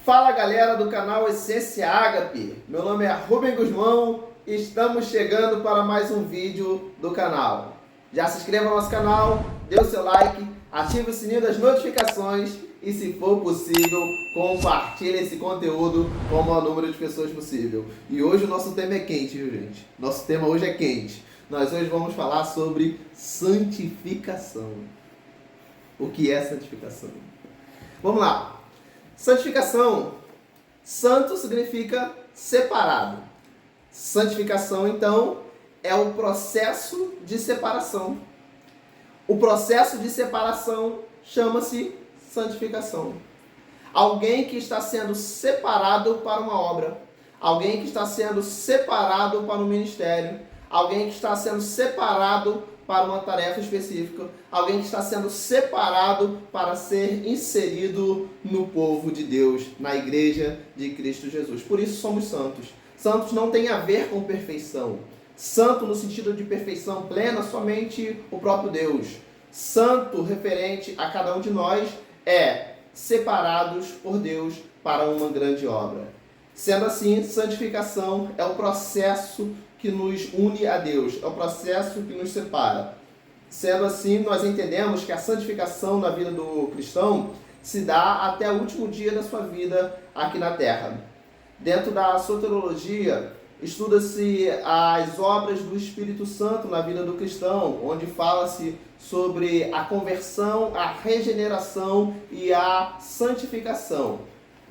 Fala galera do canal Essência Ágape, meu nome é Rubem Guzmão e estamos chegando para mais um vídeo do canal. Já se inscreva no nosso canal, dê o seu like, ative o sininho das notificações e, se for possível, compartilhe esse conteúdo com o maior número de pessoas possível. E hoje o nosso tema é quente, viu gente? Nosso tema hoje é quente. Nós hoje vamos falar sobre santificação. O que é santificação? Vamos lá. Santificação, santo significa separado. Santificação, então, é o processo de separação. O processo de separação chama-se santificação. Alguém que está sendo separado para uma obra, alguém que está sendo separado para um ministério, alguém que está sendo separado para uma tarefa específica, alguém que está sendo separado para ser inserido no povo de Deus, na igreja de Cristo Jesus. Por isso somos santos. Santos não tem a ver com perfeição. Santo no sentido de perfeição plena, somente o próprio Deus. Santo referente a cada um de nós é separados por Deus para uma grande obra. Sendo assim, santificação é o processo que nos une a Deus, é o processo que nos separa. Sendo assim, nós entendemos que a santificação na vida do cristão se dá até o último dia da sua vida aqui na Terra. Dentro da soteriologia, estuda-se as obras do Espírito Santo na vida do cristão, onde fala-se sobre a conversão, a regeneração e a santificação.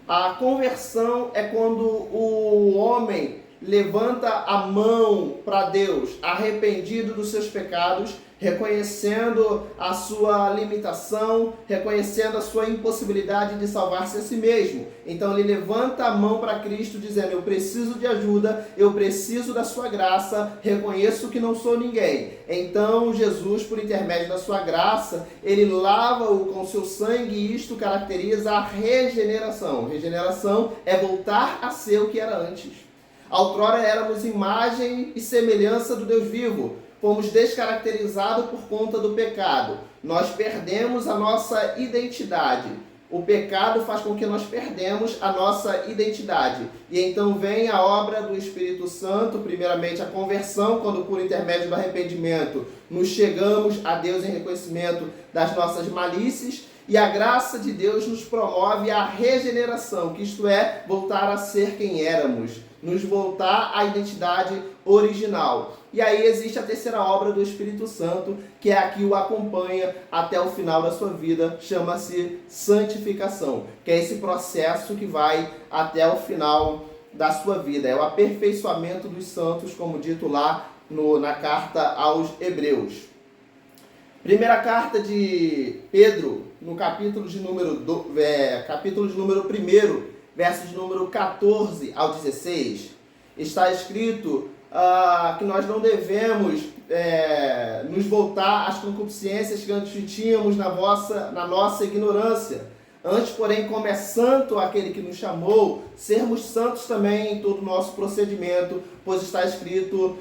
A conversão é quando o homem levanta a mão para Deus, arrependido dos seus pecados, reconhecendo a sua limitação, reconhecendo a sua impossibilidade de salvar-se a si mesmo. Então ele levanta a mão para Cristo dizendo: eu preciso de ajuda, eu preciso da sua graça, reconheço que não sou ninguém. Então Jesus, por intermédio da sua graça, ele lava-o com seu sangue e isto caracteriza a regeneração. Regeneração é voltar a ser o que era antes. Outrora éramos imagem e semelhança do Deus vivo. Fomos descaracterizados por conta do pecado. Nós perdemos a nossa identidade. O pecado faz com que nós perdemos a nossa identidade. E então vem a obra do Espírito Santo, primeiramente a conversão, quando por intermédio do arrependimento nos chegamos a Deus em reconhecimento das nossas malícias. E a graça de Deus nos promove a regeneração, que isto é, voltar a ser quem éramos, nos voltar à identidade original. E aí existe a terceira obra do Espírito Santo, que é a que o acompanha até o final da sua vida, chama-se santificação, que é esse processo que vai até o final da sua vida. É o aperfeiçoamento dos santos, como dito lá na carta aos Hebreus. Primeira carta de Pedro, no capítulo de número 1, versos de número 14 ao 16, está escrito que nós não devemos nos voltar às concupiscências que antes tínhamos na nossa ignorância. Antes, porém, como é santo aquele que nos chamou, sermos santos também em todo o nosso procedimento, pois está escrito,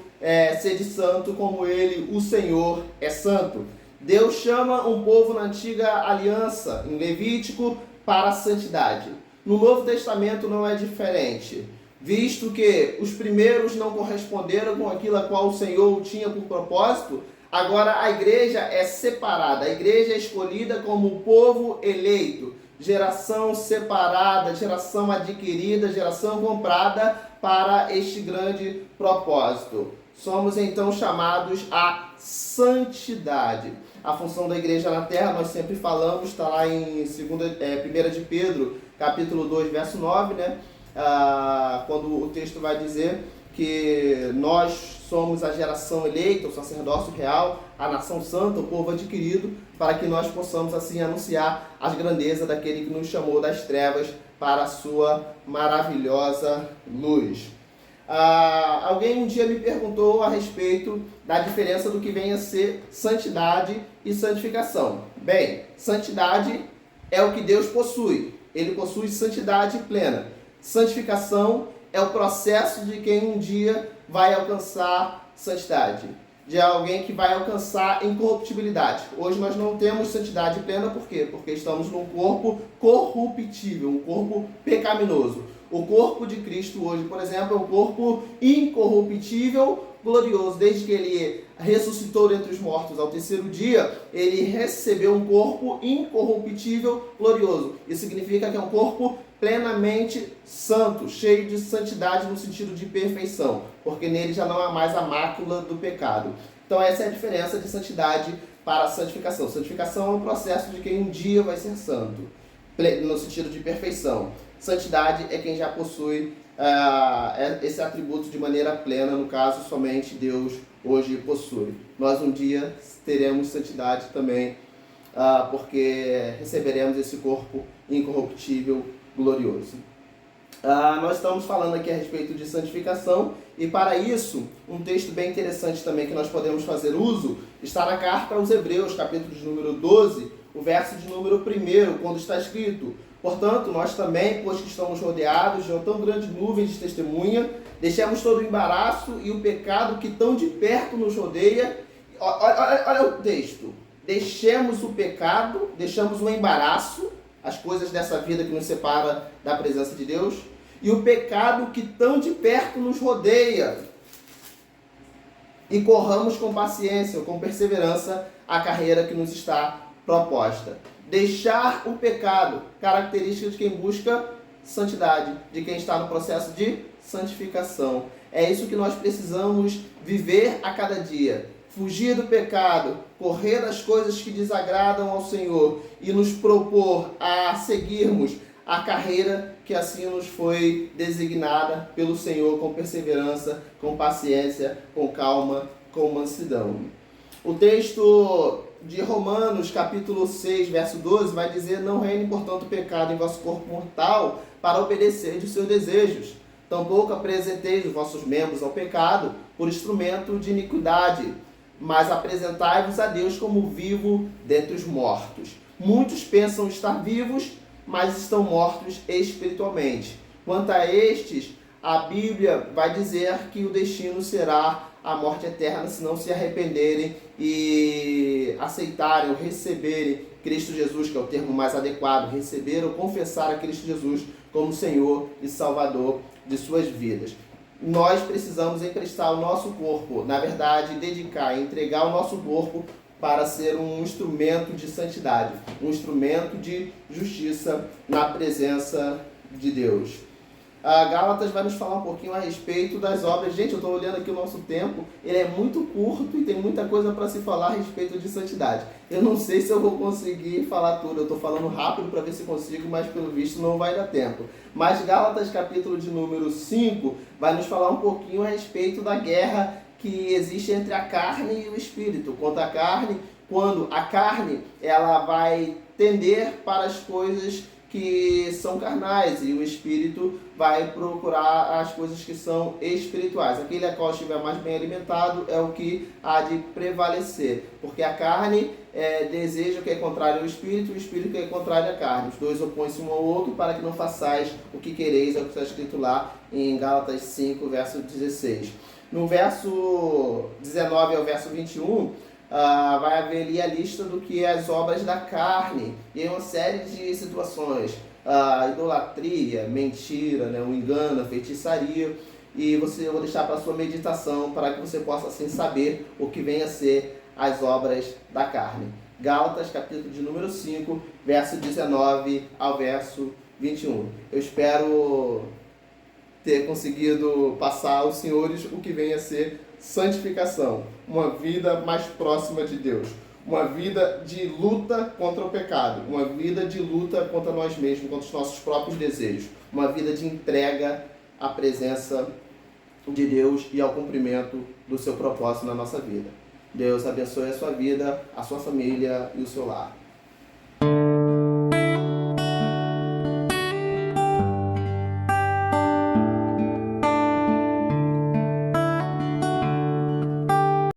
sede santo como ele, o Senhor, é santo. Deus chama um povo na antiga aliança, em Levítico, para a santidade. No Novo Testamento não é diferente, visto que os primeiros não corresponderam com aquilo a qual o Senhor tinha por propósito. Agora a igreja é separada, a igreja é escolhida como o povo eleito, geração separada, geração adquirida, geração comprada para este grande propósito. Somos então chamados à santidade. A função da igreja na terra, nós sempre falamos, está lá em 1 de Pedro, capítulo 2, verso 9, né? Quando o texto vai dizer que nós somos a geração eleita, o sacerdócio real, a nação santa, o povo adquirido, para que nós possamos assim anunciar as grandezas daquele que nos chamou das trevas para a sua maravilhosa luz. Alguém um dia me perguntou a respeito da diferença do que vem a ser santidade e santificação. Bem, santidade é o que Deus possui. Ele possui santidade plena. Santificação é o processo de quem um dia vai alcançar santidade. de alguém que vai alcançar incorruptibilidade. Hoje nós não temos santidade plena, por quê? Porque estamos num corpo corruptível, um corpo pecaminoso. O corpo de Cristo hoje, por exemplo, é um corpo incorruptível, glorioso. Desde que ele ressuscitou dentre os mortos ao terceiro dia, ele recebeu um corpo incorruptível, glorioso. Isso significa que é um corpo plenamente santo, cheio de santidade no sentido de perfeição, porque nele já não há mais a mácula do pecado. Então essa é a diferença de santidade para santificação. Santificação é um processo de quem um dia vai ser santo, no sentido de perfeição. Santidade é quem já possui esse atributo de maneira plena, no caso somente Deus hoje possui. Nós um dia teremos santidade também, porque receberemos esse corpo incorruptível, glorioso. Nós estamos falando aqui a respeito de santificação, e para isso, um texto bem interessante também que nós podemos fazer uso, está na carta aos Hebreus, capítulo de número 12, o verso de número 1, quando está escrito: portanto, nós também, pois que estamos rodeados de uma tão grande nuvem de testemunha, deixemos todo o embaraço e o pecado que tão de perto nos rodeia. Olha o texto. Deixemos o pecado, deixamos o embaraço, as coisas dessa vida que nos separa da presença de Deus, e o pecado que tão de perto nos rodeia, e corramos com paciência, com perseverança, a carreira que nos está proposta. Deixar o pecado, característica de quem busca santidade, de quem está no processo de santificação. É isso que nós precisamos viver a cada dia. Fugir do pecado, correr das coisas que desagradam ao Senhor e nos propor a seguirmos a carreira que assim nos foi designada pelo Senhor, com perseverança, com paciência, com calma, com mansidão. O texto de Romanos, capítulo 6, verso 12, vai dizer: não reine, portanto, o pecado em vosso corpo mortal para obedecer de seus desejos. Tampouco apresenteis os vossos membros ao pecado por instrumento de iniquidade, mas apresentai-vos a Deus como vivo dentre os mortos. Muitos pensam estar vivos, mas estão mortos espiritualmente. Quanto a estes, a Bíblia vai dizer que o destino será a morte eterna, se não se arrependerem e aceitarem ou receberem Cristo Jesus, que é o termo mais adequado, receber ou confessar a Cristo Jesus como Senhor e Salvador de suas vidas. Nós precisamos emprestar o nosso corpo, na verdade, dedicar, entregar o nosso corpo para ser um instrumento de santidade, um instrumento de justiça na presença de Deus. A Gálatas vai nos falar um pouquinho a respeito das obras. Gente, eu estou olhando aqui o nosso tempo, ele é muito curto e tem muita coisa para se falar a respeito de santidade. Eu não sei se eu vou conseguir falar tudo, eu estou falando rápido para ver se consigo, mas pelo visto não vai dar tempo. Mas Gálatas, capítulo de número 5, vai nos falar um pouquinho a respeito da guerra que existe entre a carne e o espírito. Quanto à carne, quando a carne ela vai tender para as coisas que são carnais, e o espírito vai procurar as coisas que são espirituais. Aquele a qual estiver mais bem alimentado é o que há de prevalecer, porque a carne deseja o que é contrário ao espírito, e o espírito que é contrário à carne. Os dois opõem-se um ao outro para que não façais o que quereis, é o que está escrito lá em Gálatas 5, verso 16. No verso 19 ao verso 21, vai haver ali a lista do que é as obras da carne, e uma série de situações, idolatria, mentira, o engano, a feitiçaria, e eu vou deixar para a sua meditação, para que você possa assim saber o que vem a ser as obras da carne. Gálatas, capítulo de número 5, verso 19 ao verso 21. Eu espero ter conseguido passar aos senhores o que vem a ser santificação, uma vida mais próxima de Deus, uma vida de luta contra o pecado, uma vida de luta contra nós mesmos, contra os nossos próprios desejos, uma vida de entrega à presença de Deus e ao cumprimento do seu propósito na nossa vida. Deus abençoe a sua vida, a sua família e o seu lar.